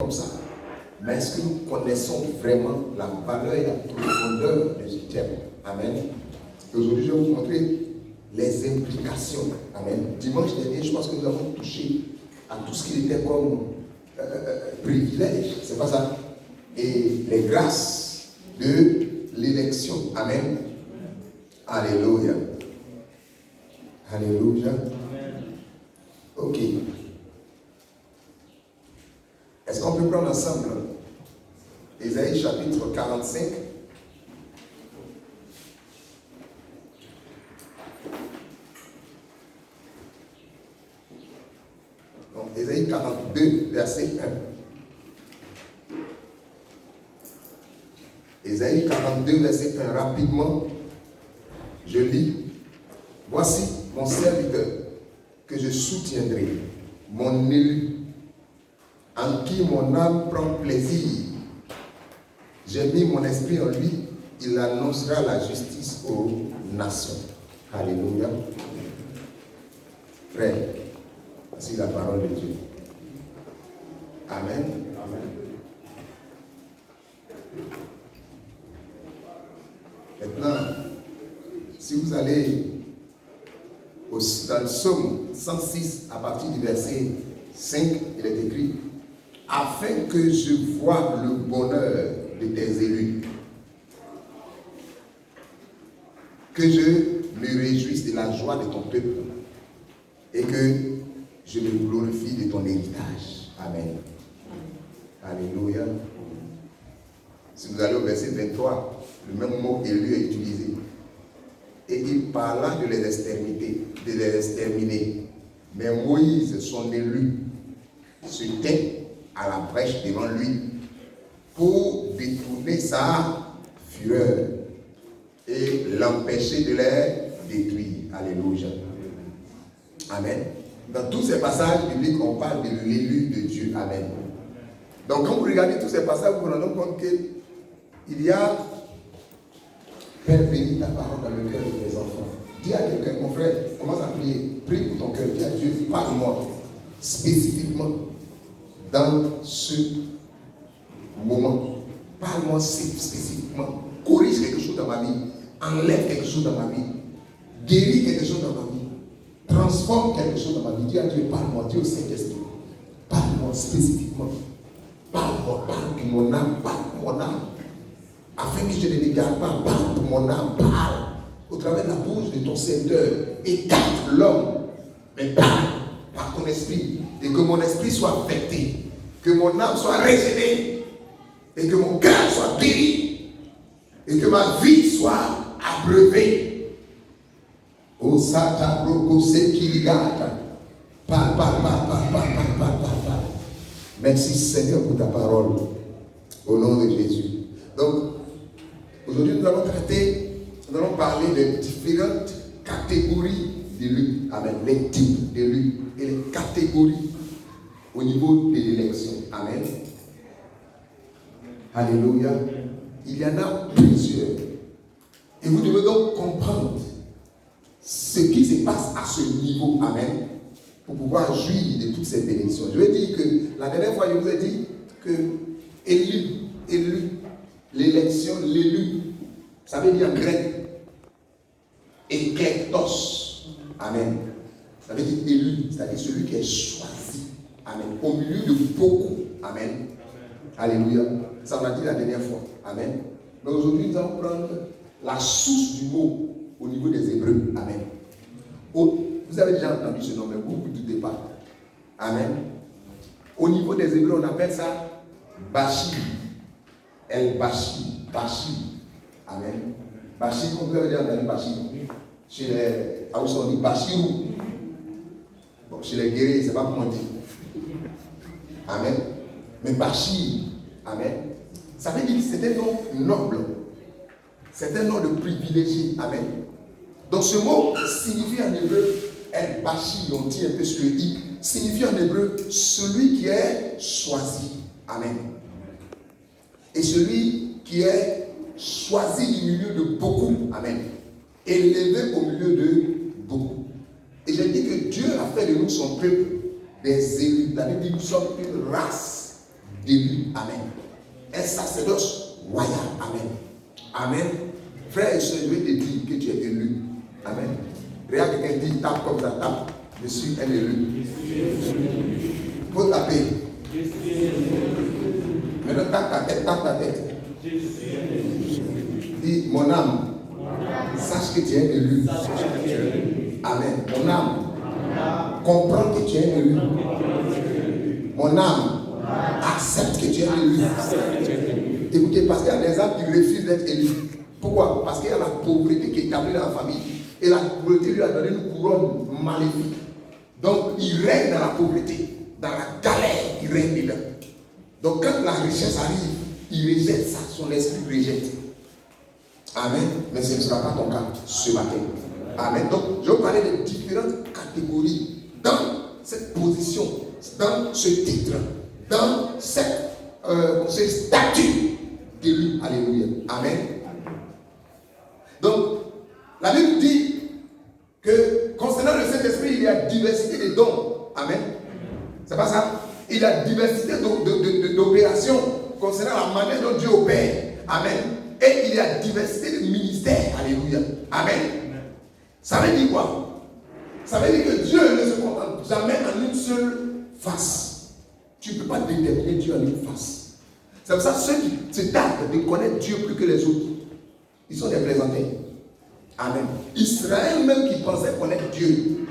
comme ça. Mais est-ce que nous connaissons vraiment la valeur et la profondeur de ce thème? Amen. Aujourd'hui, je vais vous montrer les implications. Amen. Dimanche dernier, je pense que nous avons touché à tout ce qui était comme privilège. C'est pas ça? Et les grâces de l'élection. Amen. Alléluia. Alléluia. Ok. Est-ce qu'on peut prendre ensemble Ésaïe chapitre 45? Donc, Ésaïe 42, verset 1. Ésaïe 42, verset 1. Rapidement, je lis. Voici mon serviteur que je soutiendrai, mon élu, en qui mon âme prend plaisir. J'ai mis mon esprit en lui, il annoncera la justice aux nations. Alléluia. Frère, voici la parole de Dieu. Amen. Amen. Maintenant, si vous allez dans le psaume 106, à partir du verset 5, il est écrit: afin que je voie le bonheur de tes élus, que je me réjouisse de la joie de ton peuple, et que je me glorifie de ton héritage. Amen. Alléluia. Si vous allez au verset 23, le même mot élu est utilisé. Et il parla de les exterminer. Mais Moïse, son élu, se tint à la brèche devant lui pour détourner sa fureur et l'empêcher de les détruire. Alléluia. Amen. Dans tous ces passages bibliques, on parle de l'élu de Dieu. Amen. Donc quand vous regardez tous ces passages, vous vous rendez compte qu'il y a Père, bénis ta parole dans le cœur de tes enfants. Dis à quelqu'un, mon frère, commence à prier. Prie pour ton cœur. Dis à Dieu, parle-moi spécifiquement dans ce moment. Parle-moi spécifiquement. Corrige quelque chose dans ma vie. Enlève quelque chose dans ma vie. Guéris quelque chose dans ma vie. Transforme quelque chose dans ma vie. Dis à Dieu, parle-moi. Dis au Saint-Esprit. Parle-moi spécifiquement. Parle-moi. Parle pour mon âme. Parle pour mon âme. Afin que je ne m'égare pas, parle pour mon âme, parle au travers de la bouche de ton Seigneur. Écarte l'homme, mais parle par ton esprit. Et que mon esprit soit affecté, que mon âme soit régénérée, et que mon cœur soit guéri, et que ma vie soit abreuvée. Oh Satan, Roko, Sekirigata. Parle. Merci Seigneur pour ta parole. Au nom de Jésus. Donc, aujourd'hui, nous allons parler de différentes catégories d'élus. Amen. Les types d'élus et les catégories au niveau de l'élection. Amen. Alléluia. Il y en a plusieurs. Et vous devez donc comprendre ce qui se passe à ce niveau. Amen. Pour pouvoir jouir de toutes ces bénédictions. Je vais dire que la dernière fois, je vous ai dit que élu. L'élection, l'élu, ça veut dire en grec eklektos. Amen. Ça veut dire élu, c'est-à-dire celui qui est choisi. Amen. Au milieu de beaucoup. Amen. Alléluia. Ça on a dit la dernière fois. Amen. Mais aujourd'hui, nous allons prendre la source du mot au niveau des Hébreux. Amen. Vous avez déjà entendu ce nom, mais vous ne doutez pas. Amen. Au niveau des Hébreux, on appelle ça Bashir. El-Bashir. Amen. Bashir, comme vous avez déjà entendu Bashir. Chez les Haoussa, on dit Bashirou. Bon, chez les guerriers, c'est pas comment on dit. Amen. Mais Bashir, amen. Ça veut dire que c'est un nom noble. C'est un nom de privilégié. Amen. Donc ce mot signifie en hébreu, El-Bashir, on tire un peu sur le i, signifie en hébreu celui qui est choisi. Amen. Et celui qui est choisi du milieu de beaucoup. Amen. Élevé au milieu de beaucoup. Et j'ai dit que Dieu a fait de nous son peuple des élus. La Bible dit que nous sommes une race d'élus. Amen. Un sacerdoce royal. Amen. Amen. Frère et soeur, je vais te dire que tu es élu. Amen. Regarde quelqu'un dit, tape comme ça, tape. Je suis un élu. Il faut taper. Maintenant, tape ta tête, tape ta tête. Dis, mon âme, sache que tu es élu. Amen. Mon âme, comprends que tu es élu. Mon âme, accepte que tu es élu. Écoutez, parce qu'il y a des âmes qui refusent d'être élus. Pourquoi? Parce qu'il y a la pauvreté qui est établie dans la famille. Et la pauvreté lui a donné une couronne maléfique. Donc, il règne dans la pauvreté. Dans la galère, il règne dedans. Donc, quand la richesse arrive, il rejette ça. Son esprit rejette. Amen. Mais ce ne sera pas ton cas ce matin. Amen. Donc, je vais parler de différentes catégories dans cette position, dans ce titre, dans ce statut d'élu. Alléluia. Amen. Donc, la Bible dit que concernant le Saint-Esprit, il y a diversité de dons. Amen. C'est pas ça? Il y a diversité d'opérations concernant la manière dont Dieu opère. Amen. Et il y a diversité de ministères. Alléluia. Amen. Ça veut dire quoi? Ça veut dire que Dieu ne se contente jamais en une seule face. Tu ne peux pas déterminer Dieu en une face. C'est pour ça que ceux qui se targuent de connaître Dieu plus que les autres, ils sont des plaisantins. Amen. Israël même qui pensait connaître Dieu,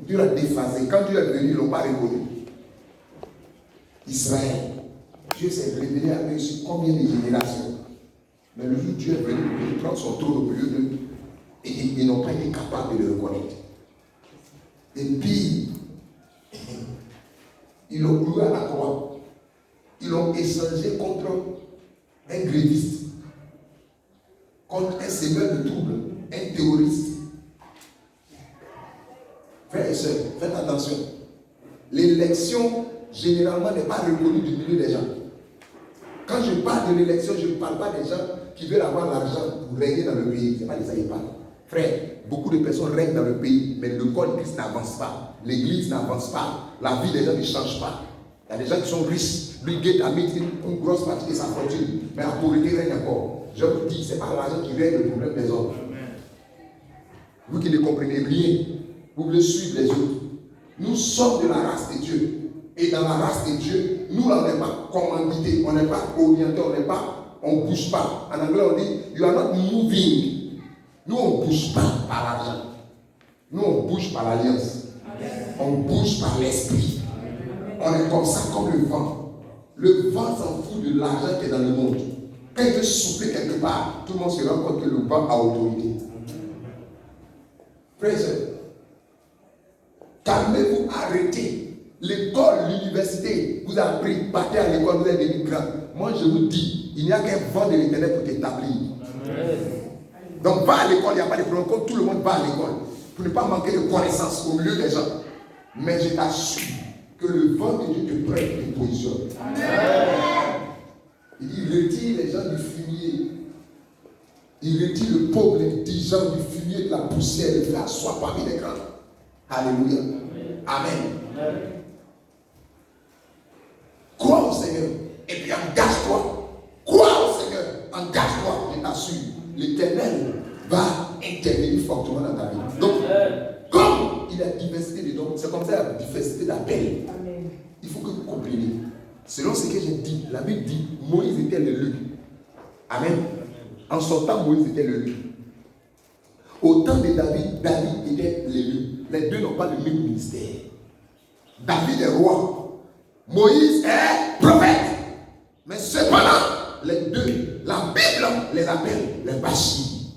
Dieu l'a déphasé. Quand Dieu est venu, ils ne l'ont pas reconnu. Israël, Dieu s'est révélé à eux sur combien de générations. Mais le jour où Dieu est venu, il prend son trône au milieu d'eux. Et ils n'ont pas été capables de le reconnaître. Et puis, ils l'ont cloué à la croix. Ils l'ont échangé contre un gréviste, contre un semeur de troubles, un terroriste. Frères et sœurs, faites attention. L'élection, généralement, n'est pas reconnue du milieu des gens. Quand je parle de l'élection, je ne parle pas des gens qui veulent avoir l'argent pour régner dans le pays. Ce n'est pas de ça qu'ils parlent. Frère, beaucoup de personnes règnent dans le pays, mais le corps de Christ n'avance pas. L'église n'avance pas. La vie des gens ne change pas. Il y a des gens qui sont riches. Bill Gates a mis une grosse partie de sa fortune, mais la pauvreté règne encore. Je vous dis, ce n'est pas l'argent qui règle le problème des hommes. Vous qui ne comprenez rien, vous voulez suivre les autres. Nous sommes de la race de Dieu. Et dans la race de Dieu, nous, on n'est pas commandité, on n'est pas orienté, on ne bouge pas. En anglais, on dit, you are not moving. Nous, on ne bouge pas par l'argent. Nous, on bouge par l'alliance. On bouge par l'esprit. On est comme ça, comme le vent. Le vent s'en fout de l'argent qui est dans le monde. Quand il veut souffler quelque part, tout le monde se rend compte que le vent a autorité. Frères et sœurs, calmez-vous, arrêtez. L'école, l'université, vous avez appris, partez à l'école, vous êtes devenu grand. Moi, je vous dis, il n'y a qu'un vent de l'éternel pour t'établir. Donc, va à l'école, il n'y a pas de problème. Comme tout le monde va à l'école, pour ne pas manquer de connaissances au milieu des gens. Mais je t'assure que le vent de Dieu te prête une position. Il dit, il retire les gens du fumier. Il retire le pauvre, les indigents du fumier, de la poussière, de la soie parmi les grands. Alléluia. Amen. Crois au Seigneur et puis engage-toi. Crois au Seigneur, engage-toi, je t'assure. L'Éternel va intervenir fortement dans ta vie. Donc, comme il y a diversité de dons, c'est comme ça la diversité d'appels. Il faut que vous compreniez. Selon ce que j'ai dit, la Bible dit, Moïse était l'élu. Amen. En son temps, Moïse était l'élu. Au temps de David, David était l'élu. Les deux n'ont pas le même ministère. David est roi. Moïse est prophète. Mais cependant, les deux, la Bible les appelle les bachis.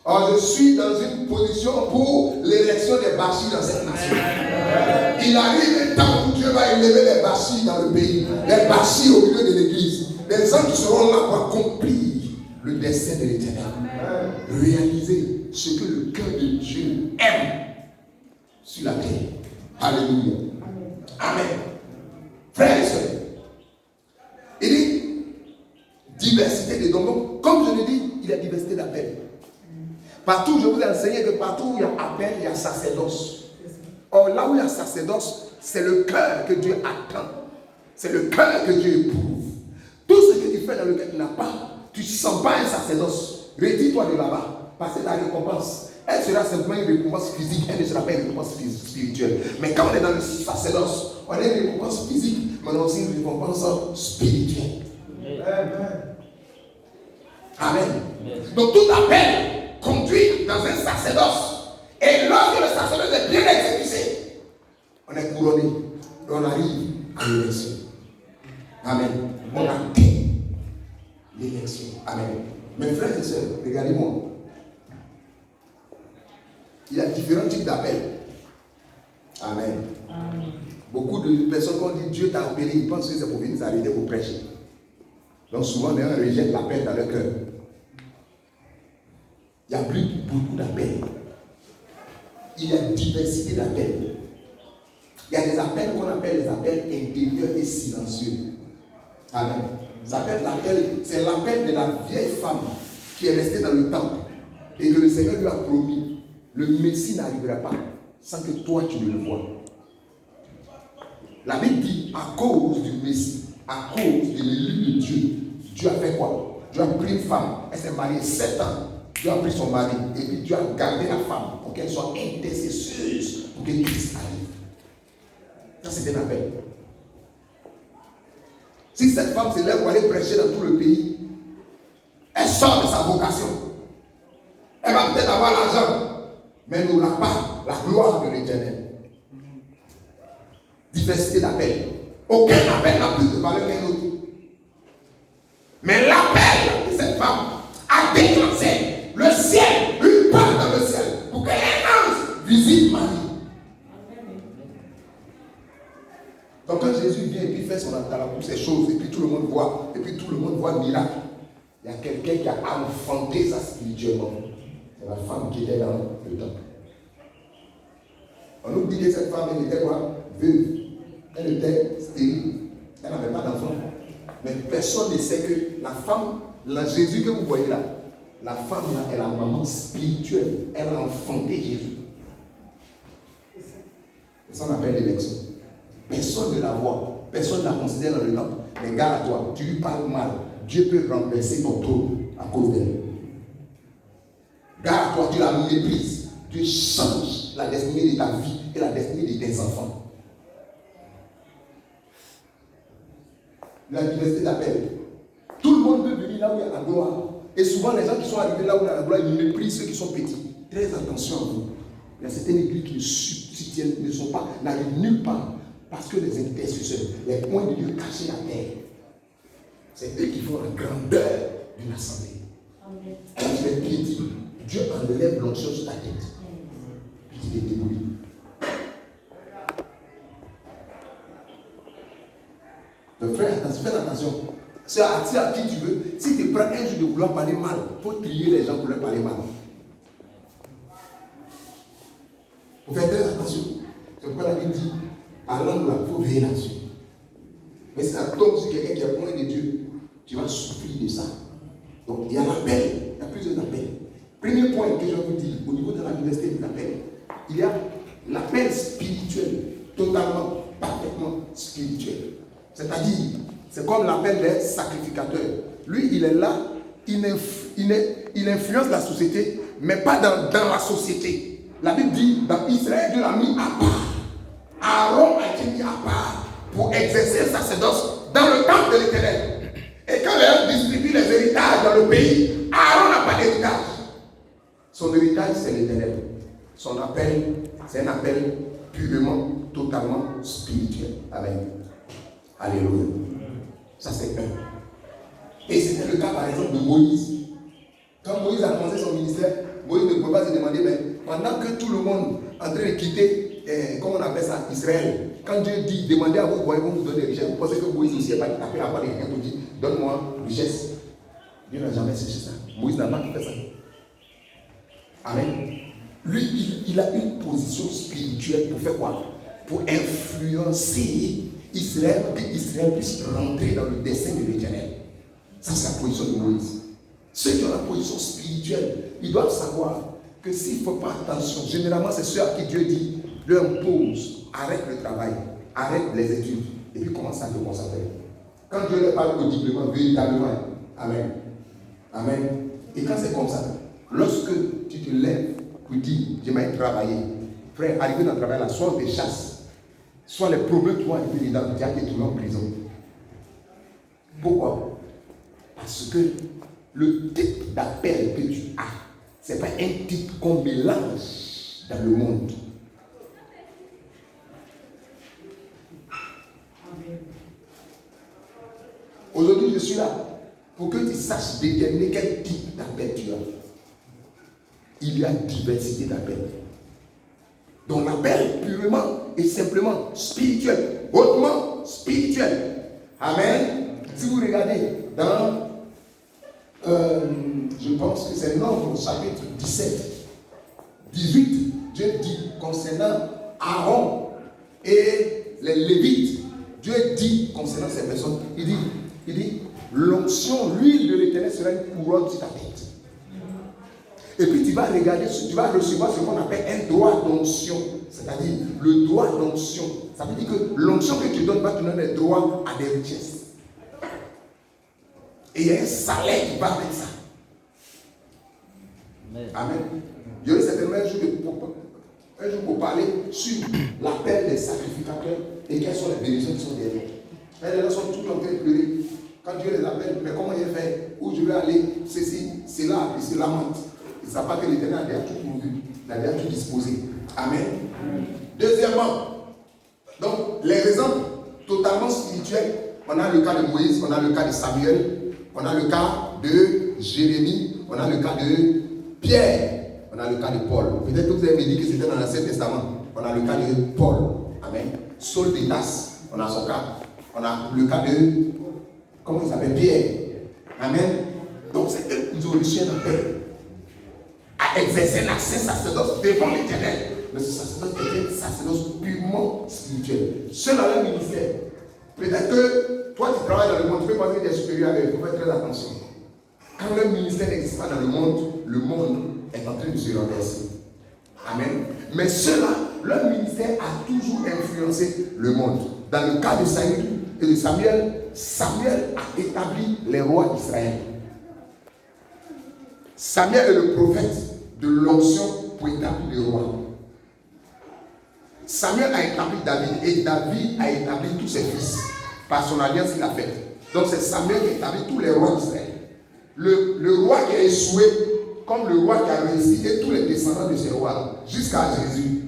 Or, je suis dans une position pour l'élection des bachis dans cette nation. Il arrive un temps où Dieu va élever les bachis dans le pays. Les bachis au milieu de l'église. Des gens qui seront là pour accomplir le dessein de l'Éternel. Réaliser ce que le cœur de Dieu aime sur la terre. Alléluia. Amen. Frères et sœurs, il dit diversité de dons. Comme je l'ai dit, il y a diversité d'appels. Partout, je vous ai enseigné que partout où il y a appel, il y a sacerdoce. Or, là où il y a sacerdoce, c'est le cœur que Dieu attend C'est le cœur que Dieu éprouve. Tout ce que tu fais dans le cœur, tu n'as pas. Tu ne sens pas un sacerdoce. Retire-toi de là-bas. Parce que ta récompense, elle sera simplement une récompense physique. Elle ne sera pas une récompense spirituelle. Mais quand on est dans le sacerdoce, on a une récompense physique, mais on a aussi une récompense spirituelle. Amen. Donc tout appel conduit dans un sacerdoce. Et lorsque le sacerdoce est bien exécuté, on est couronné. Et on arrive à l'élection. Amen. On atteint l'élection. Amen. Mes frères et sœurs, regardez-moi. Il y a différents types d'appels. Amen. Beaucoup de personnes, quand on dit Dieu t'a appelé, ils pensent que c'est pour venir s'arrêter pour prêcher. Donc souvent, les gens rejettent l'appel dans leur cœur. Il n'y a plus beaucoup d'appels. Il y a une diversité d'appels. Il y a des appels qu'on appelle les appels intérieurs et silencieux. Amen. C'est l'appel de la vieille femme qui est restée dans le temple et que le Seigneur lui a promis. Le Messie n'arrivera pas sans que toi tu ne le vois. La Bible dit à cause du Messie, à cause de l'élu de Dieu, Dieu a fait quoi? Dieu a pris une femme, elle s'est mariée 7 ans. Dieu a pris son mari et puis Dieu a gardé la femme pour qu'elle soit intercesseuse pour que Christ arrive. Ça, c'est un appel. Si cette femme se lève pour aller prêcher dans tout le pays, elle sort de sa vocation. Elle va peut-être avoir l'argent, mais elle n'aura pas la gloire de l'Éternel. Diversité d'appels. Aucun appel n'a plus de valeur qu'un autre. Mais l'appel de cette femme a déclenché le ciel, une part dans le ciel, pour qu'un ange visite Marie. Donc quand Jésus vient et puis fait son dans ces choses, et puis tout le monde voit, le miracle, il y a quelqu'un qui a enfanté ça spirituellement. C'est la femme qui était dans le temple. On nous dit que cette femme, elle était quoi? Veuve. Elle était stérile. Elle n'avait pas d'enfant. Mais personne ne sait que la femme, Jésus que vous voyez là, la femme là, est la maman spirituelle. Elle a enfanté Jésus. C'est ça qu'on appelle l'élection. Personne ne la voit. Personne ne la considère dans le temple. Mais garde-toi, tu lui parles mal. Dieu peut renverser ton trône à cause d'elle. Garde-toi, tu la méprises. Dieu change la destinée de ta vie et la destinée de tes enfants. La diversité d'appel. Tout le monde veut venir là où il y a la gloire. Et souvent, les gens qui sont arrivés là où il y a la gloire, ils méprisent ceux qui sont petits. Très attention à vous. Il y a certaines églises qui ne sont pas, n'arrivent nulle part. Parce que les intercesseurs, les points de Dieu cachés à terre, c'est eux qui font la grandeur d'une assemblée. Quand tu es piétine, Dieu enlève l'onction sur ta tête. Puis tu te débrouilles. Donc frère, faites attention. C'est à qui tu veux. Si tu prends un jour de vouloir parler mal, il faut trier les gens pour leur parler mal. Il faut faire très attention. C'est pourquoi la Bible dit, à l'angle, il faut veiller là-dessus. Mais si ça tombe sur quelqu'un qui est loin de Dieu, tu vas souffrir de ça. Donc il y a l'appel, il y a plusieurs appels. Premier point que je vous dis, au niveau de la diversité des appels, il y a l'appel spirituel, totalement, parfaitement spirituel. C'est-à-dire, c'est comme l'appel des sacrificateurs. Lui, il est là, il influence la société, mais pas dans la société. La Bible dit, dans Israël, Dieu l'a mis à part. Aaron a été mis à part pour exercer le sacerdoce dans le temple de l'Éternel. Et quand les gens distribuent les héritages dans le pays, Aaron n'a pas d'héritage. Son héritage, c'est l'Éternel. Son appel, c'est un appel purement, totalement spirituel. Amen. Alléluia. Ça, c'est un. Et c'était le cas, par exemple, de Moïse. Quand Moïse a commencé son ministère, Moïse ne pouvait pas se demander, mais pendant que tout le monde est en train de quitter, comment on appelle ça, Israël, quand Dieu dit, demandez à vos voyants, vous donner des richesses, vous pensez que Moïse aussi n'est pas tapé à part de quelqu'un pour dire, donne-moi richesse. Dieu n'a jamais cherché ça. Moïse n'a pas fait ça. Amen. Lui, il a une position spirituelle pour faire quoi? Pour influencer Israël, pour qu'Israël puisse rentrer dans le dessein de l'Éternel. Ça, c'est la position de Moïse. Ceux qui ont la position spirituelle, ils doivent savoir que s'il ne faut pas attention, généralement c'est ceux à qui Dieu dit, leur impose, arrête le travail, arrête les études, Et puis commence à te concentrer. Quand Dieu leur parle audiblement, véritablement, amen. Amen. Et quand c'est comme ça, lorsque tu te lèves pour dire, j'aimerais travailler, frère, arriver dans le travail là, soit on te chasse, soit les problèmes qui vont arriver dedans, tu as été trouvé en prison. Pourquoi? Parce que le type d'appel que tu as, ce n'est pas un type qu'on mélange dans le monde. Aujourd'hui, je suis là pour que tu saches déterminer quel type d'appel tu as. Il y a diversité d'appels. Donc l'appel purement et simplement spirituel, hautement spirituel. Amen. Si vous regardez dans, je pense que c'est Nombre chapitre 17, 18, Dieu dit concernant Aaron et les Lévites, Dieu dit concernant ces personnes, il dit, l'onction, l'huile de l'Éternel sera une couronne sur ta tête. Et puis tu vas regarder, tu vas recevoir ce qu'on appelle un droit d'onction. C'est-à-dire le droit d'onction. Ça veut dire que l'onction que tu donnes va te donner des droits à des richesses. Et il y a un salaire qui va avec ça. Amen. Il y aurait certainement un jour pour parler sur l'appel des sacrificateurs et quelles sont les bénédictions qui sont derrière. Les gens sont tout en train de pleurer. Quand Dieu les appelle, mais comment il fait? Où je vais aller? C'est là, et c'est lamente. Ils ne savent pas que l'Éternel a déjà tout pourvu, il a déjà tout disposé. Amen. Deuxièmement, donc les exemples totalement spirituels, on a le cas de Moïse, on a le cas de Samuel, on a le cas de Jérémie, on a le cas de Pierre, on a le cas de Paul. Peut-être que vous avez dit que c'était dans l'Ancien Testament. On a le cas de Paul. Amen. Saul de Tarse, on a son cas. On a le cas de, comment il s'appelle, Pierre. Amen. Donc c'est eux qui ont reçu un appel à exercer un accès sacerdoce devant l'Éternel. Mais ce sacerdoce est un sacerdoce purement spirituel. Seul dans le ministère. Peut-être que toi tu travailles dans le monde, tu peux penser que tu es supérieur à eux. Il faut faire très attention. Quand le ministère n'existe pas dans le monde est en train de se renverser. Amen. Mais cela, leur ministère a toujours influencé le monde. Dans le cas de Saül et de Samuel, Samuel a établi les rois d'Israël. Samuel est le prophète de l'onction pour établir le roi. Samuel a établi David et David a établi tous ses fils par son alliance qu'il a faite. Donc c'est Samuel qui a établi tous les rois d'Israël. Le roi qui a échoué, comme le roi qui a réussi, et tous les descendants de ces rois jusqu'à Jésus.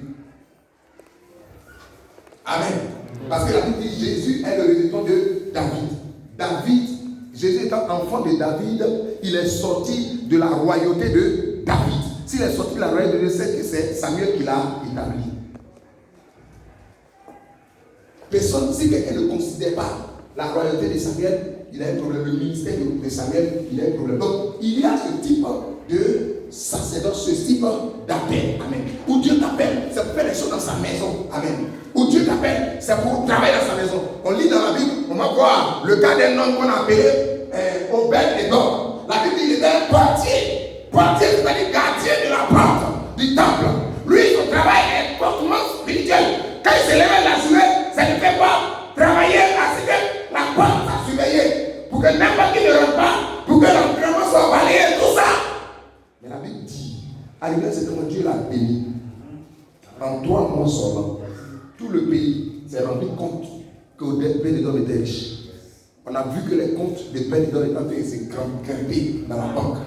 Amen. Parce que la Bible dit Jésus est le résultat de David. Jésus étant enfant de David, il est sorti de la royauté de David. S'il est sorti de la royauté de David, c'est que c'est Samuel qui l'a établi. Personne, si quelqu'un ne considère pas la royauté de Samuel, il a un problème. Le ministère de Samuel, il a un problème. Donc, il y a ce type de sacerdoce, ce type d'appel. Amen. Où Dieu t'appelle, c'est pour faire les choses dans sa maison. Amen. Où Dieu t'appelle, c'est pour travailler dans sa maison. On lit dans la Bible, on va voir le cas d'un homme qu'on a appelé Obed-Edom. La Bible dit qu'il était un portier. Portier, c'est-à-dire gardien de la porte du temple. Lui, son travail est fortement spirituel. Quand il se lève la journée, ça ne fait pas travailler à ce que la porte soit surveillée. Pour que n'importe qui ne rentre pas, pour que l'environnement soit balayé, tout ça. Mais la Bible dit, arrivé à ce moment, Dieu l'a béni. En 3 mois seulement, tout le pays s'est rendu compte que Obed-Edom était riche. On a vu que les comptes de Obed-Edom étaient en train de se grimper dans la banque.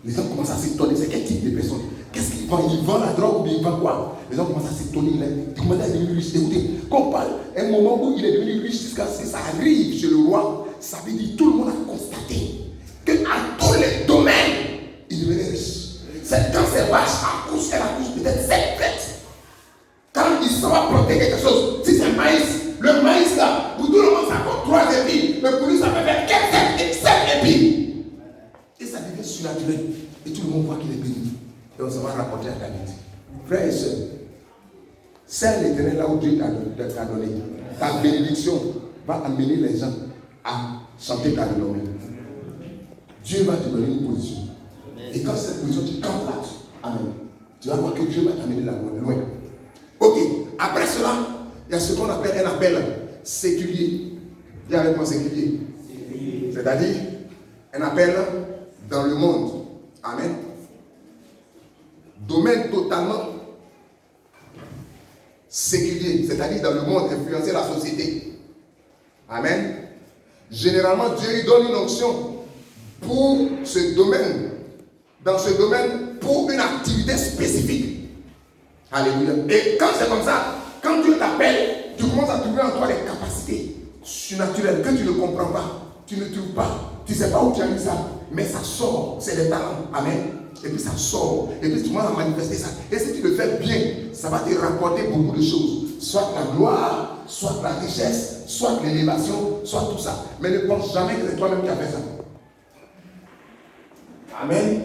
Les gens commencent à s'étonner. C'est quel type de personne? Qu'est-ce qu'il vend? Il vend la drogue ou bien il vend quoi? Les gens commencent à s'étonner. Comment il est devenu riche? Écoutez, quand on parle, un moment où il est devenu riche jusqu'à ce que ça arrive chez le roi, ça veut dire que tout le monde a constaté qu'à tous les domaines, il devenait riche. C'est quand ses vaches accouchent, elle accouche peut-être 7 têtes. Quand il s'en va planter quelque chose, si c'est maïs, le maïs là, pour tout le monde ça compte 3 épis, mais pour lui ça peut faire 7 épis. Et ça devient surnaturel. Et tout le monde voit qu'il est béni. Et on se va rapporter à David. Frères et sœurs, c'est l'Éternel là où Dieu t'a donné. Ta bénédiction va amener les gens à chanter ta renommée. Dieu va te donner une position. Et quand cette position, tu campes là. Amen. Tu vas voir que Dieu va t'amener là loin. Ok. Après cela, il y a ce qu'on appelle un appel séculier. Dis avec moi séculier. C'est-à-dire un appel dans le monde. Amen. Domaine totalement séculier, c'est-à-dire dans le monde, influencer la société. Amen. Généralement, Dieu lui donne une onction pour ce domaine, dans ce domaine, pour une activité spécifique. Alléluia. Et quand c'est comme ça, quand Dieu t'appelle, tu commences à trouver en toi des capacités surnaturelles que tu ne comprends pas, tu ne trouves pas, tu ne sais pas où tu as mis ça, mais ça sort, c'est des talents. Amen. Et puis ça sort, et puis tu commences à manifester ça. Et si tu le fais bien, ça va te rapporter beaucoup de choses. Soit la gloire, soit la richesse, soit l'élévation, soit tout ça. Mais ne pense jamais que c'est toi-même qui as fait ça. Amen.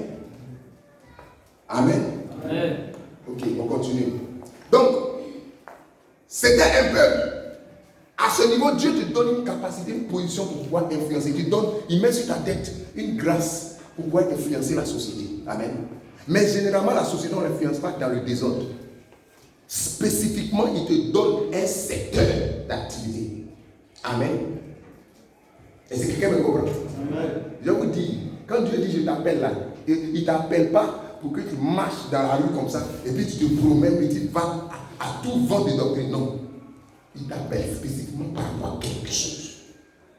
Amen. Amen. Ok, on continue. Donc, c'était un peu. À ce niveau, Dieu te donne une capacité, une position pour pouvoir influencer. Il met sur ta tête une grâce pour pouvoir influencer la société. Amen. Mais généralement, la société, on ne l'influence pas dans le désordre. Spécifiquement, il te donne un secteur d'activité. Amen. Est-ce que quelqu'un me comprend? Amen. Je vous dis, quand Dieu dit je t'appelle là, il ne t'appelle pas pour que tu marches dans la rue comme ça, et puis tu te promènes, et tu vas à tout vent de doctrine. Non. Il t'appelle spécifiquement par rapport à quelque chose.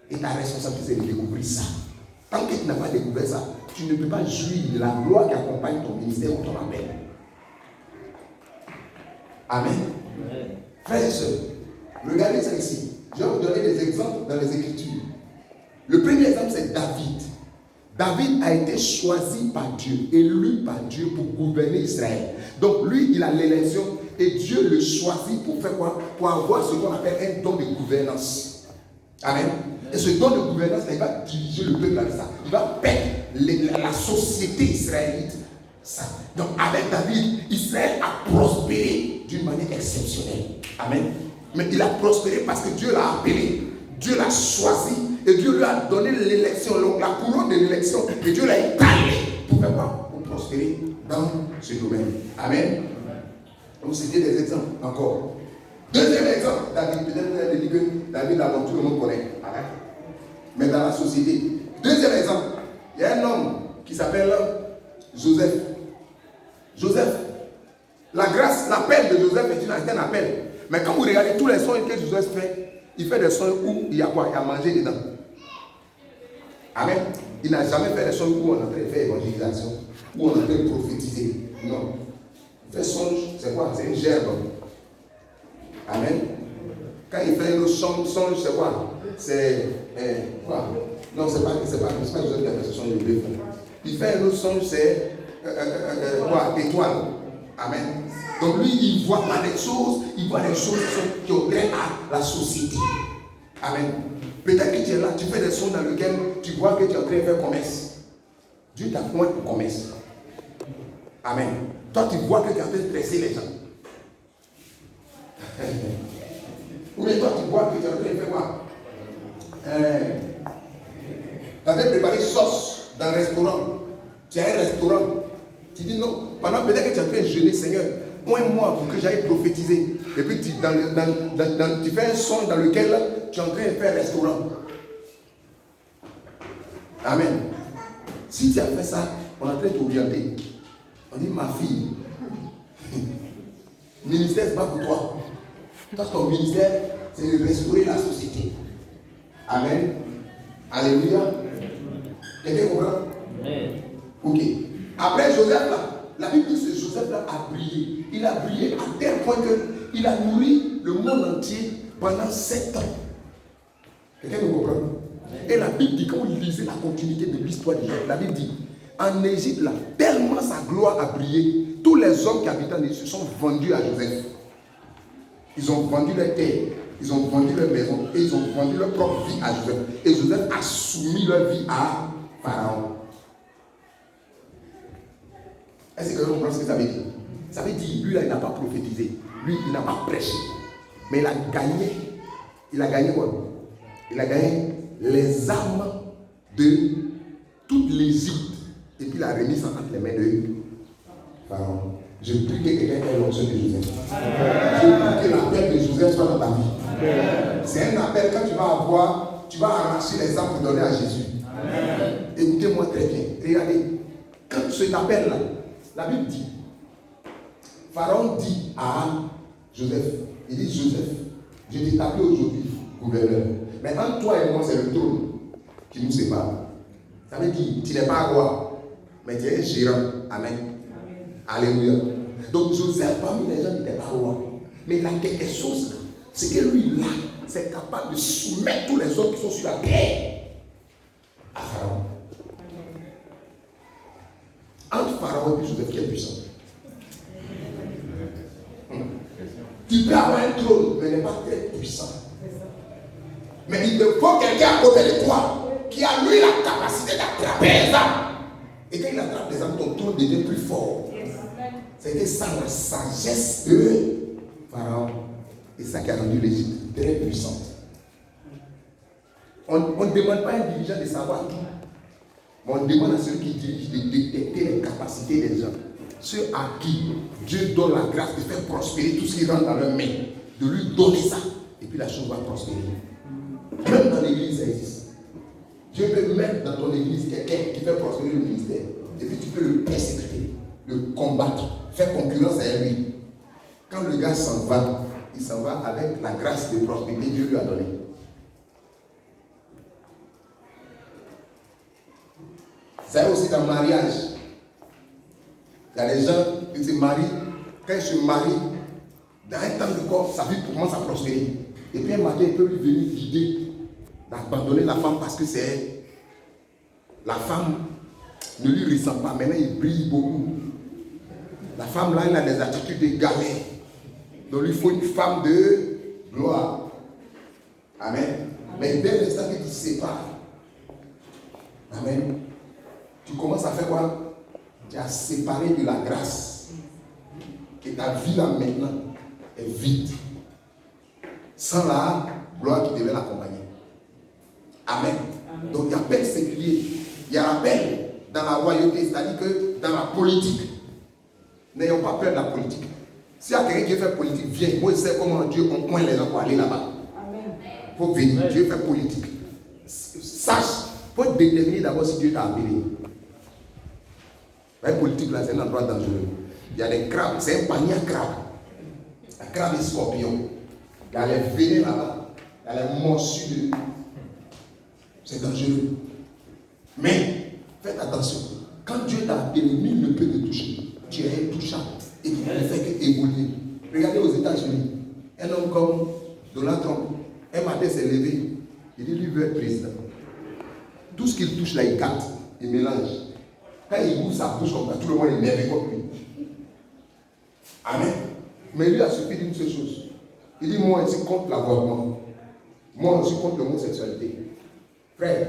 Et ta responsabilité, c'est de découvrir ça. Tant que tu n'as pas découvert ça, tu ne peux pas jouir de la gloire qui accompagne ton ministère ou ton appel. Amen. Frères et sœurs, regardez ça ici. Je vais vous donner des exemples dans les Écritures. Le premier exemple, c'est David. David a été choisi par Dieu, élu par Dieu pour gouverner Israël. Donc lui, il a l'élection et Dieu le choisit pour faire quoi? Pour avoir ce qu'on appelle un don de gouvernance. Amen. Et ce don de gouvernance, il va diriger le peuple avec ça. Il va perdre la société israélite. Ça. Donc avec David, Israël a prospéré d'une manière exceptionnelle. Amen. Mais il a prospéré parce que Dieu l'a appelé. Dieu l'a choisi. Et Dieu lui a donné l'élection, la couronne de l'élection. Et Dieu l'a étalé pour faire quoi? Pour prospérer dans ce domaine. Amen. Donc c'était des exemples encore. Deuxième exemple, David. Peut-être que vous avez dit que David, d'abord, tout le monde connaît. Amen. Mais dans la société. Deuxième exemple, il y a un homme qui s'appelle Joseph. Joseph. La grâce, l'appel de Joseph est un appel. Mais quand vous regardez tous les sons que Joseph fait, il fait des sons où il y a quoi? Il y a mangé dedans. Amen. Il n'a jamais fait des sons où on est en train de faire évangélisation, où on est en train de prophétiser. Non. Il fait songe, c'est quoi? C'est une gerbe. Amen. Quand il fait un songe, c'est quoi? C'est quoi? Non, c'est pas Joseph qui a fait ce songe de bœuf. Il fait un autre songe, c'est quoi? Étoile. Amen. Donc lui, il ne voit pas des choses, il voit des choses qui ont trait à la société. Amen. Peut-être que tu es là, tu fais des sons dans lesquels tu vois que tu es en train de faire commerce. Dieu t'a point pour commerce. Amen. Toi, tu vois que tu es en train de presser les gens. Ou bien toi, tu vois que tu es en train de faire quoi? Tu es en train de préparer sauce dans un restaurant. Tu as un restaurant. Tu dis non. Pendant peut-être que tu es en train de jeûner, Seigneur, point-moi pour que j'aille prophétiser. Et puis tu fais un son dans lequel tu es en train de faire un restaurant. Amen. Si tu as fait ça, on est en train de t'orienter. On dit, ma fille, ministère, c'est pas pour toi. Toi, ton ministère, c'est de restaurer la société. Amen. Alléluia. Quelqu'un comprend? Amen. Ok. Après Joseph, là, la Bible dit que Joseph là a brillé. Il a brillé à tel point qu'il a nourri le monde entier pendant 7 ans. Quelqu'un me comprend? Et la Bible dit, quand vous lisez la continuité de l'histoire de Joseph, la Bible dit, en Égypte, là, tellement sa gloire a brillé, tous les hommes qui habitaient en Égypte se sont vendus à Joseph. Ils ont vendu leur terre, ils ont vendu leur maison, et ils ont vendu leur propre vie à Joseph. Et Joseph a soumis leur vie à Pharaon. Est-ce que vous comprenez ce que ça veut dire? Ça veut dire, lui là, il n'a pas prophétisé. Lui, il n'a pas prêché. Mais il a gagné. Il a gagné quoi? Il a gagné les armes de toute l'Égypte. Et puis il a remis ça entre les mains de Pharaon. Je prie que quelqu'un ait l'onction de Joseph. Je prie que l'appel de Joseph soit dans ta vie. C'est un appel quand tu vas avoir, tu vas arracher les âmes pour donner à Jésus. Écoutez-moi très bien. Regardez, quand cet appel-là, la Bible dit, Pharaon dit à Joseph, il dit Joseph, je t'ai appelé aujourd'hui gouverneur. Mais entre toi et moi, c'est le trône qui nous sépare. Ça veut dire, tu n'es pas roi, mais tu es un gérant. Amen. Alléluia. Donc Joseph, parmi les gens, n'était pas roi. Mais il a quelque chose, c'est que lui, là, c'est capable de soumettre tous les autres qui sont sur la terre à Pharaon. Entre Pharaon et Joseph, qui est puissant. Tu peux avoir un trône, mais n'est pas très puissant. Mais il te faut quelqu'un à côté de toi qui a lui la capacité d'attraper les âmes. Et quand il attrape les âmes, ton trône devient plus fort. C'était ça la sagesse de Pharaon. Et ça qui a rendu l'Égypte très puissante. On ne demande pas à un dirigeant de savoir tout. Mais on demande à celui qui dirige de détecter les capacités des gens. Ceux à qui Dieu donne la grâce de faire prospérer tout ce qui rentre dans leurs mains. De lui donner ça. Et puis la chose va prospérer. Même dans l'église, ça existe. Dieu peut mettre dans ton église quelqu'un qui fait prospérer le ministère. Et puis tu peux le persécuter, le combattre, faire concurrence à lui. Quand le gars s'en va, il s'en va avec la grâce de prospérité que Dieu lui a donnée. C'est aussi dans le mariage. Il y a des gens qui se marient. Quand ils se marient, dans un temps de corps, sa vie commence à prospérer. Et puis un matin, il peut lui venir l'idée d'abandonner la femme parce que c'est la femme ne lui ressemble pas. Maintenant, il brille beaucoup. La femme là, elle a des attitudes de galère. Donc, il faut une femme de gloire. Amen. Mais dès l'instant que tu te sépares, amen, tu commences à faire quoi? Tu as séparé de la grâce. Et ta vie là maintenant est vide. Sans la gloire qui devait l'accompagner. Amen. Amen. Donc il y a appel séculier. Il y a appel dans la royauté, c'est-à-dire que dans la politique. N'ayons pas peur de la politique. S'il y a quelqu'un qui fait politique, viens. Moi je sais comment Dieu on coin les gens pour aller là-bas. Il faut venir. Dieu fait politique. Sache, il faut déterminer d'abord si Dieu t'a appelé. La politique là, c'est un endroit dangereux. Il y a des crabes, c'est un panier à crabes. La crabe et scorpion. Il y a les venins là-bas. Il y a les morsures. C'est dangereux. Mais, faites attention. Quand Dieu t'a appelé, nul ne peut te toucher. Tu es intouchable. Et tu ne fais qu'évoluer. Regardez aux États-Unis. Un homme comme Donald Trump, un matin s'est levé. Il dit, lui veut être président. Tout ce qu'il touche là, il gâte. Il mélange. Quand il ouvre sa bouche comme ça, tout le monde est énervé contre lui. Amen. Mais lui a suffi d'une seule chose. Il dit, moi, je suis contre l'avortement. Moi, je suis contre l'homosexualité. Frère,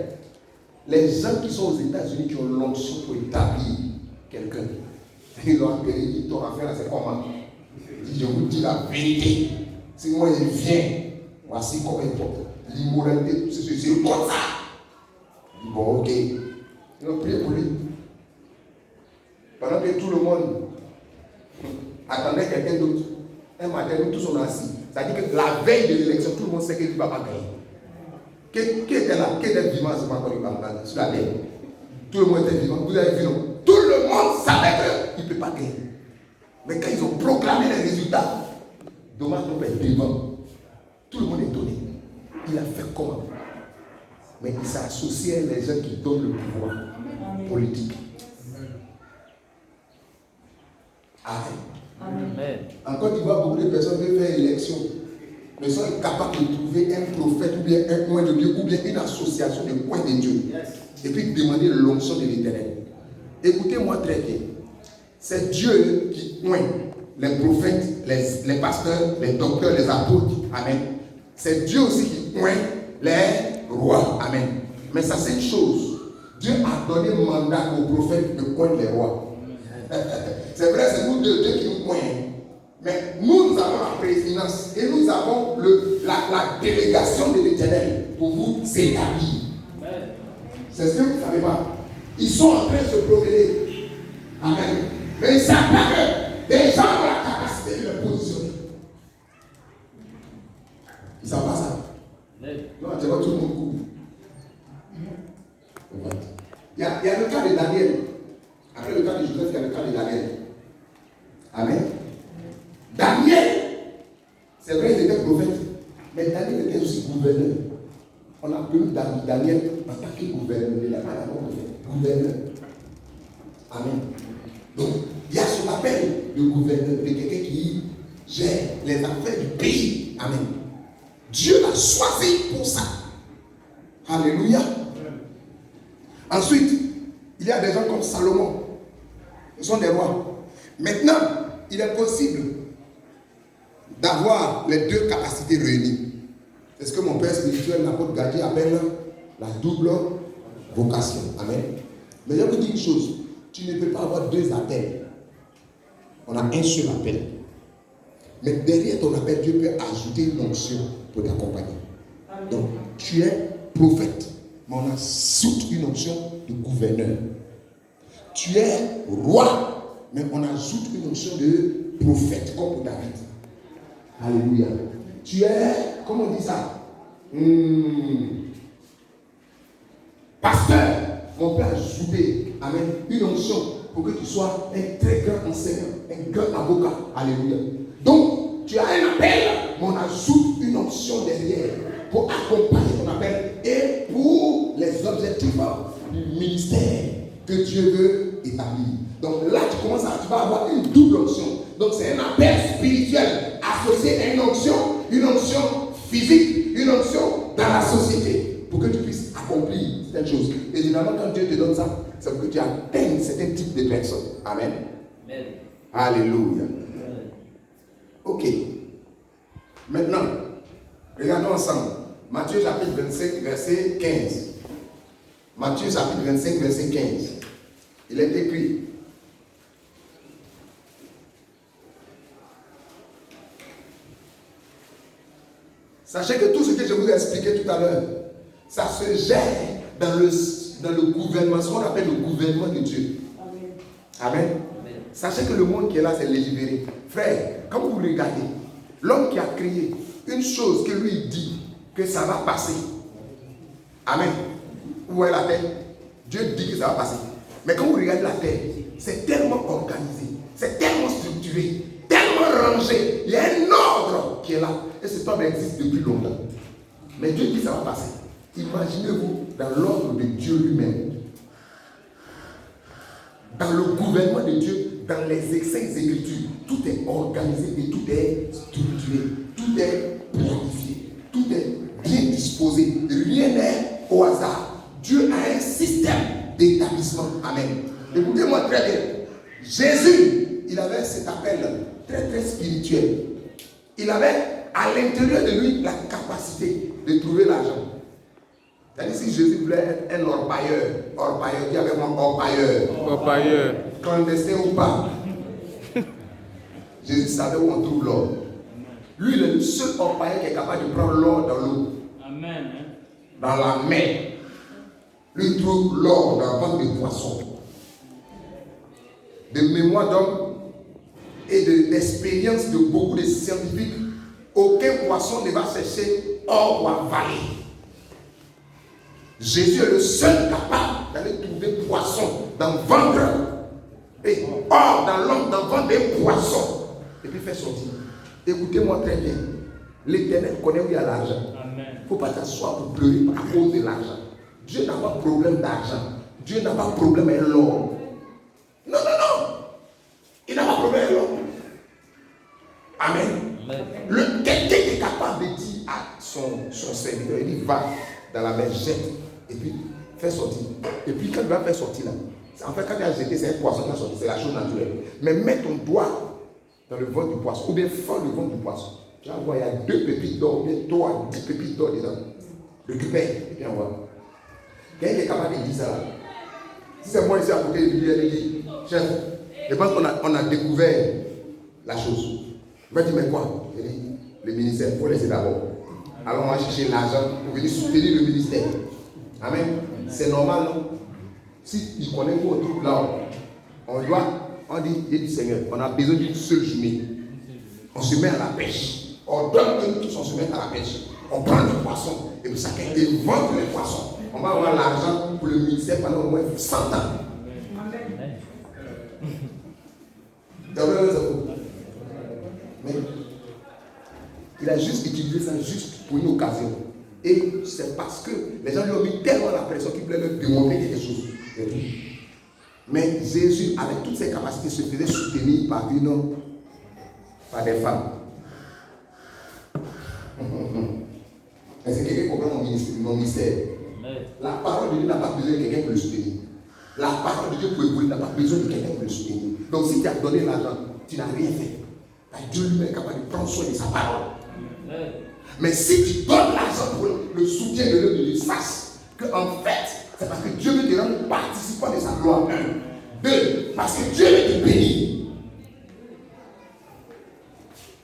les gens qui sont aux États-Unis qui ont l'onction pour établir quelqu'un, ils l'ont appelé, ils disent, ton affaire là, c'est comment? Il dit, je vous dis la vérité. Si moi, je viens, voici comment il porte. L'immoralité, tout ceci, c'est comme ça. Il dit, bon, ok. Ils ont prié pour lui. Pendant que tout le monde attendait quelqu'un d'autre, un matin, nous tous on est assis. C'est-à-dire que la veille de l'élection, tout le monde sait qu'il ne va pas gagner. Qui était là? Qui était vivant à ce moment sur la terre? Tout le monde était vivant. Vous avez vu, non? Tout le monde savait qu'il ne peut pas gagner. Mais quand ils ont proclamé les résultats, Donald Trump est devant. Tout le monde est étonné. Il a fait comment? Mais il s'est associé à les gens qui donnent le pouvoir politique. Amen. En Côte d'Ivoire, beaucoup de personnes veulent faire élection. Mais sont incapables de trouver un prophète ou bien un coin de Dieu ou bien une association de coins de Dieu. Et puis demander l'onction de l'Éternel. Écoutez-moi très bien. C'est Dieu qui oint les prophètes, les pasteurs, les docteurs, les apôtres. Amen. C'est Dieu aussi qui oint les rois. Amen. Mais ça c'est une chose. Dieu a donné mandat aux prophètes de oindre les rois. C'est vrai, c'est nous deux qui nous coignent. Mais nous avons la présidence et nous avons la délégation de l'Éternel pour vous établir. C'est ce que vous ne savez pas. Ils sont en train de se promener. Amen. Mais ils ne savent pas que des gens ont la capacité de le positionner. Ils ne savent pas. Il y a le cas de Daniel. Après le cas de Joseph, il y a le cas de Daniel. Amen. Daniel, c'est vrai, il était prophète, mais Daniel était aussi gouverneur. On a appelé Daniel en tant que gouverneur. Il n'a pas d'abord gouverneur. Amen. Donc, il y a ce qu'on appelle le gouverneur, de quelqu'un qui gère les affaires du pays. Amen. Dieu l'a choisi pour ça. Alléluia. Ensuite, il y a des gens comme Salomon. Ils sont des rois. Maintenant, il est possible d'avoir les deux capacités réunies. C'est ce que mon père spirituel, l'apôtre Gadier, appelle la double vocation. Amen. Mais je vous dis une chose, tu ne peux pas avoir deux appels. On a un seul appel. Mais derrière ton appel, Dieu peut ajouter une onction pour t'accompagner. Donc, tu es prophète, mais on ajoute une onction de gouverneur. Tu es roi, mais on ajoute une onction de prophète, comme pour David. Alléluia. Tu es, comment on dit ça? Pasteur. On peut ajouter, amen, une onction pour que tu sois un très grand enseignant, un grand avocat. Alléluia. Donc, tu as un appel, mais on ajoute une onction derrière pour accompagner ton appel et pour les objectifs du ministère que Dieu veut établir. Donc là, tu vas avoir une double onction. Donc c'est un appel spirituel associé à une onction physique, une onction dans la société pour que tu puisses accomplir certaines choses. Et généralement, quand Dieu te donne ça, c'est pour que tu atteignes certains types de personnes. Amen. Amen. Alléluia. Amen. Ok. Maintenant, regardons ensemble. Matthieu chapitre 25, verset 15. Matthieu chapitre 25, verset 15. Il est écrit. Sachez que tout ce que je vous ai expliqué tout à l'heure, ça se gère dans le gouvernement, ce qu'on appelle le gouvernement de Dieu. Amen. Amen. Sachez que le monde qui est là, c'est légiféré. Frère, quand vous regardez, l'homme qui a créé une chose que lui dit que ça va passer. Amen. Vous voyez la terre? Dieu dit que ça va passer. Mais quand vous regardez la terre, c'est tellement organisé, c'est tellement structuré, tellement rangé. Il y a un ordre qui est là. Et cet ordre existe depuis longtemps. Mais Dieu dit que ça va passer. Imaginez-vous dans l'ordre de Dieu lui-même. Dans le gouvernement de Dieu, dans les saintes écritures, tout est organisé et tout est structuré, tout est planifié, tout est bien disposé. Rien n'est au hasard. Dieu a un système d'établissement. Amen. Écoutez-moi très bien. Jésus, il avait cet appel très très spirituel. Il avait à l'intérieur de lui la capacité de trouver l'argent. C'est-à-dire si Jésus voulait être un orpailleur, dis avec moi orpailleur, clandestin ou pas, Jésus savait où on trouve l'or. Lui, il est le seul orpailleur qui est capable de prendre l'or dans l'eau. Amen. Dans la mer. Lui, il trouve l'or dans le ventre des poissons. De mémoire d'homme et d'expérience de beaucoup de scientifiques, aucun poisson ne va chercher or ou avaler. Jésus est le seul capable d'aller trouver poisson dans le ventre et or dans l'homme, dans le ventre des poissons et puis faire sortir. Écoutez-moi très bien. L'Éternel connaît où il y a l'argent. Il ne faut pas t'asseoir pour pleurer à cause de l'argent. Dieu n'a pas de problème d'argent. Dieu n'a pas de problème avec l'or. Non. Il n'a pas de problème avec l'or. Amen. Quelqu'un qui est capable de dire à son serviteur, il dit va dans la mer, jette et puis fais sortir. Et puis quand il va faire sortir là, en fait quand il a jeté, c'est un poisson qui a sorti, c'est la chose naturelle. Mais mets ton doigt dans le ventre du poisson, ou bien fends le ventre du poisson. Tu vas voir, il y a 2 pépites d'or, ou bien 3 à 10 pépites d'or dedans. Récupère, et puis on voit. Quelqu'un qui est capable de dire ça là. Si c'est moi ici à côté de lui, elle dit, chef, je pense qu'on a découvert la chose. Il va dire, mais quoi? Il dit, le ministère, il faut laisser d'abord. Alors on va chercher l'argent pour venir soutenir le ministère. Amen. C'est normal, non? Si il connaît où on trouve là, on dit, il dit Seigneur, on a besoin d'une seule journée. On se met à la pêche. On donne que nous tous, on se met à la pêche. On prend le poisson et puis chacun évente les poissons. On va avoir l'argent pour le ministère pendant au moins 100 ans. Mais il a juste utilisé ça juste pour une occasion. Et c'est parce que les gens lui ont mis tellement la pression qu'il voulait leur démontrer quelque chose. Mais Jésus, avec toutes ses capacités, se faisait soutenir par des femmes. Est-ce que quelqu'un comprend mon mystère? La parole de Dieu n'a pas besoin de quelqu'un pour le soutenir. La parole de Dieu pour évoluer n'a pas besoin de quelqu'un pour le soutenir. Donc si tu as donné l'argent, tu n'as rien fait. Dieu lui-même est capable de prendre soin de sa parole. Mais si tu donnes l'argent pour le soutien de l'œuvre de Dieu, sache qu'en fait, c'est parce que Dieu veut te rendre participant de sa gloire. 1. 2. Parce que Dieu veut te bénir.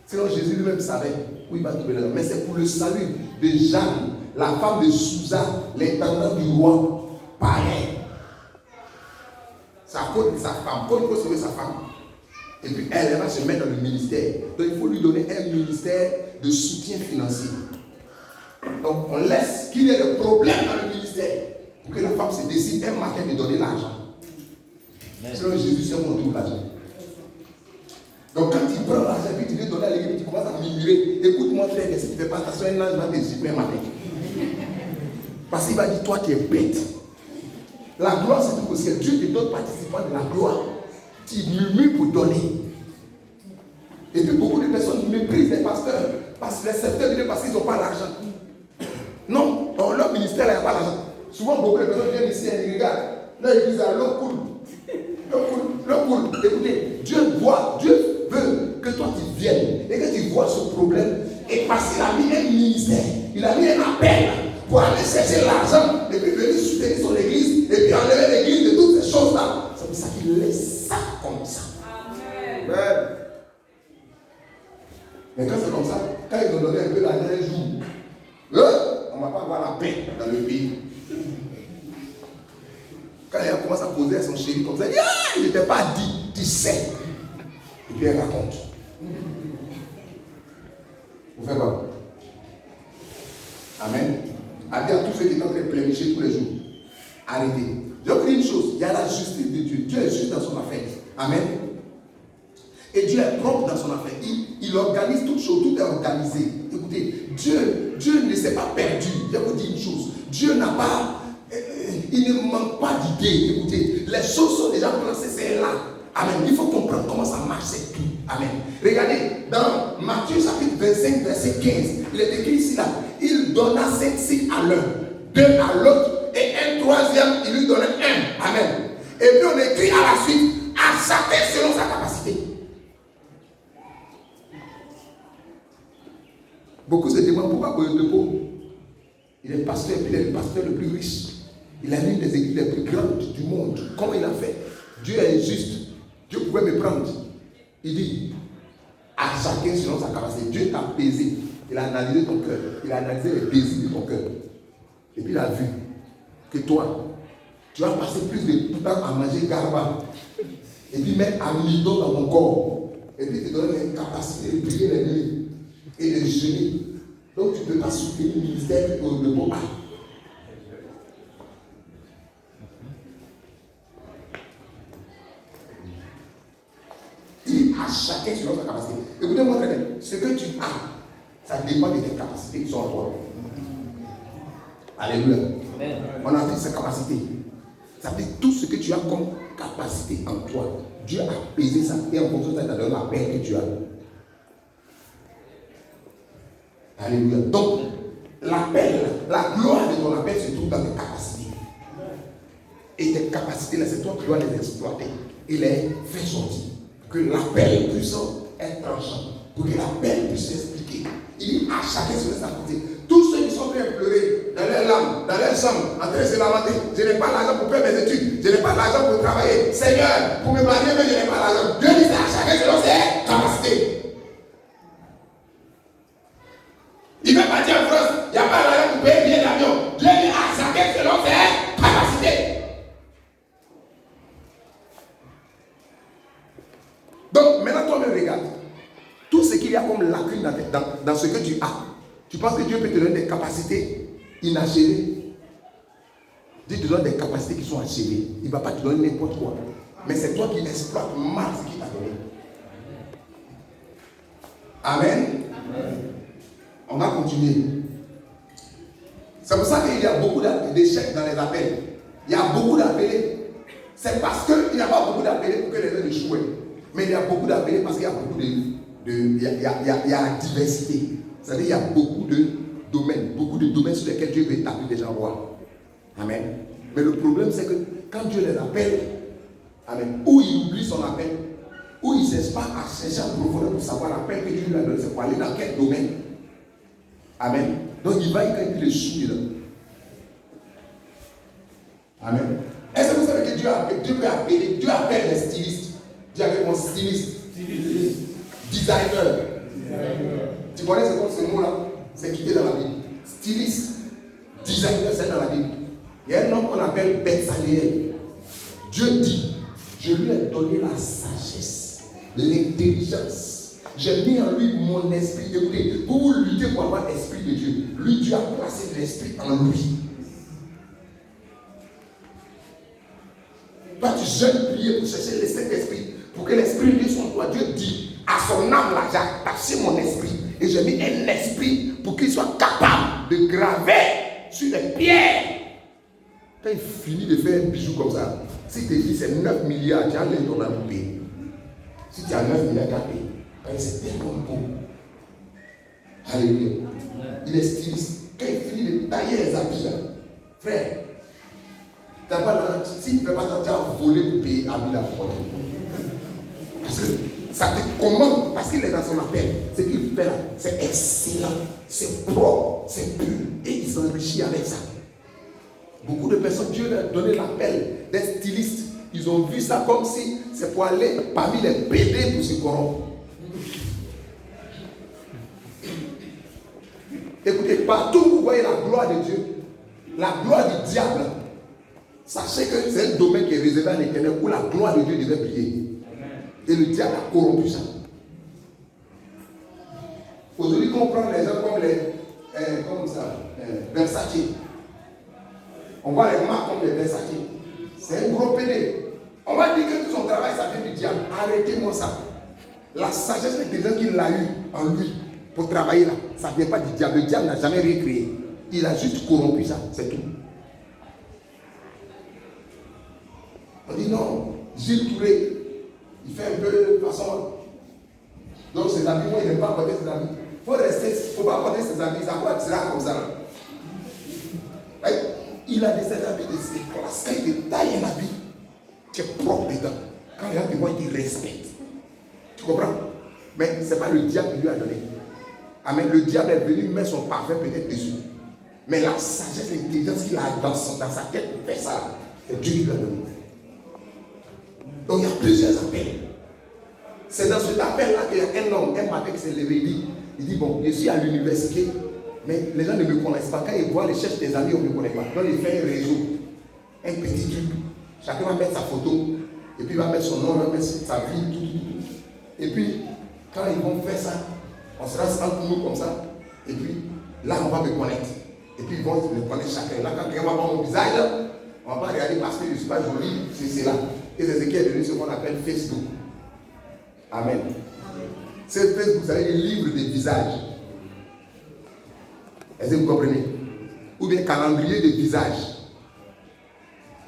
Sinon Jésus lui-même savait où il va trouver l'argent. Mais c'est pour le salut de Jeanne, la femme de Sousa, l'intendant du roi. Pareil. C'est à cause de sa femme. Comme il faut sauver sa femme. Et puis elle va se mettre dans le ministère. Donc il faut lui donner un ministère de soutien financier. Donc on laisse qu'il y ait des problèmes dans le ministère pour que la femme se décide un matin de donner l'argent. Sinon Jésus c'est mon tour l'argent. Donc quand tu prends l'argent et tu lui donnes à l'église, tu commences à murmurer. Écoute-moi frère, si tu ne fais pas attention, un ange va te supprimer un matin. Parce qu'il va dire, toi tu es bête. La gloire c'est tout parce que Dieu te donne participant de la gloire. Tu murmures pour donner. Et puis beaucoup de personnes méprisent les pasteurs parce que les secteurs de Dieu parce qu'ils n'ont pas l'argent. Non, dans leur ministère, il n'y a pas l'argent. Souvent, beaucoup de personnes viennent ici et ils regardent. Là, ils disent, l'eau coule. L'eau coule. Écoutez, Dieu veut que toi tu viennes et que tu vois ce problème. Et parce qu'il a mis un ministère, il a mis un appel pour aller chercher l'argent et puis venir soutenir son église et puis enlever l'église de toutes ces choses-là. C'est pour ça qu'il laisse ça comme ça. Amen. Mais quand c'est comme ça, quand ils ont donné un peu d'argent un jour, on ne va pas avoir la paix dans le pays. Quand elle commence à poser à son chéri comme ça, il n'était pas dit, tu sais. Et puis elle raconte. Vous faites quoi? Amen. Allez à tous ceux qui sont en train de plénicher tous les jours. Arrêtez. Je vous dis une chose, il y a la justice de Dieu. Dieu est juste dans son affaire. Amen. Et Dieu est propre dans son affaire. Il organise toutes choses, tout est organisé. Écoutez, Dieu ne s'est pas perdu. Je vous dis une chose. Dieu n'a pas, il ne manque pas d'idées. Écoutez, les choses sont déjà placées, c'est là. Amen. Il faut comprendre comment ça marche, c'est tout. Amen. Regardez, dans Matthieu chapitre 25, verset 15, il est écrit ici là, il donna 5 signes à l'un, 2 à l'autre, et un troisième, il lui donnait 1. Amen. Et puis on écrit à la suite, à chacun selon sa capacité. Beaucoup se demandent pourquoi Boyotepo, il est pasteur, puis il est le pasteur le plus riche. Il a l'une des églises les plus grandes du monde. Comment il a fait? Dieu est juste. Dieu pouvait me prendre. Il dit, à chacun selon sa capacité. Dieu t'a pesé. Il a analysé ton cœur. Il a analysé les désirs de ton cœur. Et puis il a vu que toi, tu vas passer plus de temps à manger garba. Et puis mettre amidon dans ton corps. Et puis te donner les capacités de prier les nuits. Et de jeûner. Donc tu ne peux pas soutenir le ministère de bon art. À chacun selon sa capacité. Écoutez-moi très bien. Ce que tu as, ça dépend de tes capacités qui sont en toi. Alléluia. On a dit ses capacités. Ça fait tout ce que tu as comme capacité en toi. Dieu a pesé ça et en fonction de ça, il t'a donné la paix que tu as. Alléluia. Donc, l'appel, la gloire de ton appel se trouve dans tes capacités. Et tes capacités, là, c'est toi qui dois les exploiter et les faire sortir. Que l'appel puissant est tranchant. Pour que l'appel puisse s'expliquer. Il dit à chacun sur sa côté. Tous ceux qui sont prêts à pleurer dans leur langue, dans leur chambre, en train de se lamenter. Je n'ai pas l'argent pour faire mes études. Je n'ai pas l'argent pour travailler. Seigneur, pour me marier, mais je n'ai pas l'argent. Dieu dit à chacun selon ses capacités. Il ne veut pas dire en France, il n'y a pas l'argent pour payer bien l'avion. Dieu dit à chacun selon ses capacités. Donc, maintenant, toi-même, regarde. Tout ce qu'il y a comme lacune dans ce que tu as, tu penses que Dieu peut te donner des capacités inachevées? Dieu te donne des capacités qui sont achevées. Il ne va pas te donner n'importe quoi. Mais c'est toi qui exploites mal ce qu'il t'a donné. Amen. On va continuer. C'est pour ça qu'il y a beaucoup d'échecs dans les appels. Il y a beaucoup d'appelés. C'est parce qu'il n'y a pas beaucoup d'appelés pour que les gens échouent. Mais il y a beaucoup d'appelés parce qu'il y a beaucoup il y a la diversité. C'est-à-dire qu'il y a beaucoup de domaines sur lesquels Dieu veut établir des gens rois. Amen. Mais le problème, c'est que quand Dieu les appelle, amen, ou il oublie son appel, ou il ne cesse pas à chercher en profondeur pour savoir l'appel que Dieu lui a donné, c'est pour aller dans quel domaine. Amen. Donc il va quand il échoue là. Amen. Est-ce que vous savez que Dieu appelle les stylistes? Dieu appelle mon styliste. Designer. Tu connais ce mot-là? C'est quitté dans la Bible. Styliste. Designer, c'est dans la Bible. Il y a un homme qu'on appelle Bezaleel. Dieu dit, je lui ai donné la sagesse, l'intelligence. J'ai mis en lui mon esprit. Écoutez, pour lutter pour avoir l'esprit de Dieu, lui, Dieu a placé l'esprit en lui. Toi, tu jeûnes prier pour chercher l'esprit, pour que l'esprit lui soit en toi. Dieu dit, à son âme là, j'ai attaché mon esprit. Et j'ai mis un esprit pour qu'il soit capable de graver sur les pierres. Quand il finit de faire un bijou comme ça, si tu dis c'est 9 milliards, tu as l'air ton âme payer. Si tu as 9 milliards à payer, c'est tellement beau. Alléluia. Il est styliste. Quand il finit de tailler les habits là, frère, si tu ne fais pas ça, tu as volé pour payer habits là. Parce que ça te commande, parce qu'il est dans son appel. Ce qu'il fait là, c'est excellent, c'est propre, c'est pur. Et il s'enrichit avec ça. Beaucoup de personnes, Dieu leur a donné l'appel des stylistes. Ils ont vu ça comme si c'est pour aller parmi les bébés pour se corrompre. Écoutez, partout où vous voyez la gloire de Dieu, la gloire du diable, sachez que c'est un domaine qui est réservé à l'Éternel où la gloire de Dieu devait briller. Et le diable a corrompu ça. Aujourd'hui, on prend les gens comme Versace. On voit les marques comme les Versace. C'est un gros pédé. On va dire que tout son travail, ça vient du diable. Arrêtez-moi ça. La sagesse des gens qu'il a eu en lui pour travailler là, ça ne vient pas du diable. Le diable n'a jamais rien créé. Il a juste corrompu ça, c'est tout. On dit non, Gilles Touré, il fait un peu de façon. Donc ses amis, moi, il n'aime pas porter ses amis. Il ne faut pas porter ses amis, ça va être comme ça. Il a des habits de ses classes. Quand il te taille un habit, tu es propre dedans. Quand il y a des gens qui respectent. Tu comprends? Mais ce n'est pas le diable qui lui a donné. Amen. Le diable est venu mettre son parfum peut-être dessus. Mais la sagesse, l'intelligence qu'il a dans sa tête pour faire ça, c'est Dieu qui lui a donné. Donc il y a plusieurs appels. C'est dans cet appel-là qu'il y a un homme, un matin qui s'est levé, il dit bon, je suis à l'université, mais les gens ne me connaissent pas. Quand ils voient les chefs des amis, on ne me connaît pas. Donc il fait un réseau, un petit truc. Chacun va mettre sa photo, et puis il va mettre son nom, il va mettre sa vie, tout. Et puis, quand ils vont faire ça, on sera entre nous comme ça, et puis là on va me connaître. Et puis ils vont me connaître chacun. Là, quand quelqu'un va voir mon visage, on ne va pas regarder parce que je ne suis pas joli, c'est là. Et c'est ce qui est devenu ce qu'on appelle Facebook. Amen. C'est Facebook, vous savez, les livres des visages. Est-ce que vous comprenez? Ou bien calendrier de visage.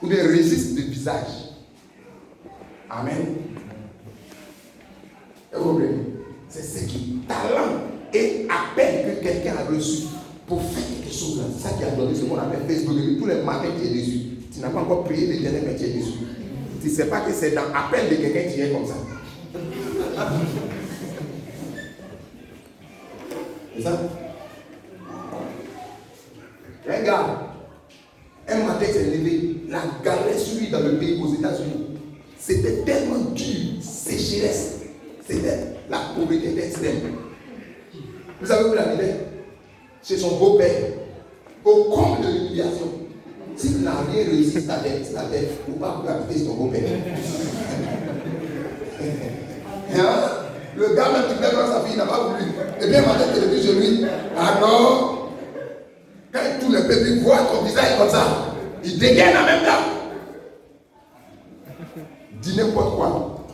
Ou bien registre de visage. Amen. Vous comprenez? C'est ce qui talent et appel que quelqu'un a reçu pour faire quelque chose là. C'est ça qui a donné ce qu'on appelle Facebook. Et tous les matins tu es dessus. Tu n'as pas encore prié l'Éternel, mais tu es dessus. Tu ne sais pas que c'est dans l'appel de quelqu'un qui est comme ça. C'est ça? Un gars, un matin s'est levé, la galère sur lui dans le pays aux États-Unis. C'était tellement dur, sécheresse. C'était la pauvreté extrême. Vous savez où il arrivait? Chez son beau-père, au comble de l'humiliation. S'il n'a rien réussi, c'est ta tête, ou pas pour habiter son beau-père. Le gars, même qui fait sa fille, n'a pas voulu. Et bien, ma tête est depuis chez lui. Ah non! Quand tous les peuples voient ton visage comme ça, Il dégaine en même temps. Dit n'importe quoi.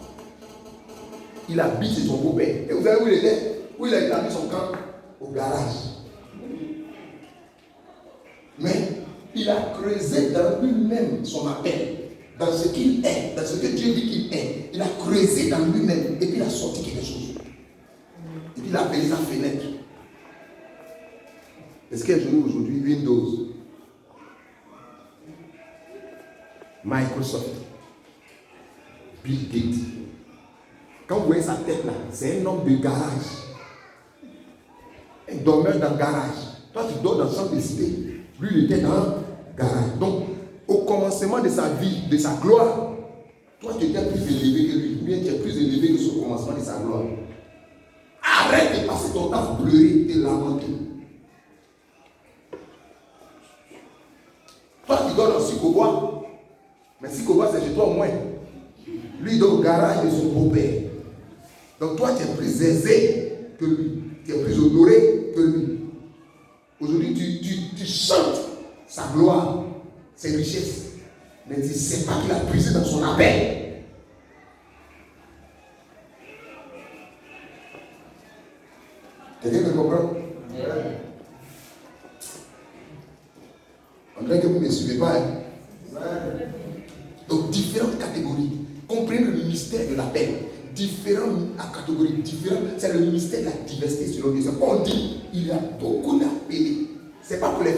Il habite chez son beau-père. Et vous savez où il était? Où il a établi son camp? Au garage. Mais il a creusé dans lui-même son appel, dans ce qu'il est, dans ce que Dieu dit qu'il est. Il a creusé dans lui-même et puis il a sorti quelque chose. Et puis il a appelé sa fenêtre. Est-ce qu'il y a aujourd'hui Windows, Microsoft, Bill Gates? Quand vous voyez sa tête là, c'est un homme de garage. Un dormeur dans le garage. Toi, tu dors dans le centre de cité. Lui, il était dans le garage. Donc, au commencement de sa vie, de sa gloire, toi, tu étais plus élevé que lui. Bien, tu es plus élevé que ce commencement de sa gloire. Arrête de passer ton temps à pleurer et lamenter. Toi, tu dors dans Sikobois. Mais Sikobois, c'est chez toi au moins. Lui, il dort au garage de son beau-père. Donc, toi, tu es plus aisé que lui. Tu es plus honoré que lui. Aujourd'hui, tu chantes sa gloire, ses richesses. Mais tu ne sais pas qu'il a puisé dans son appel. Quelqu'un me comprend? On dirait que vous ne me suivez pas. Hein? Donc, différentes catégories. Comprenez le mystère de l'appel. Différentes catégories, différentes. C'est le mystère de la diversité selon Dieu. On dit, il y a beaucoup d'appelés. Ce n'est pas pour les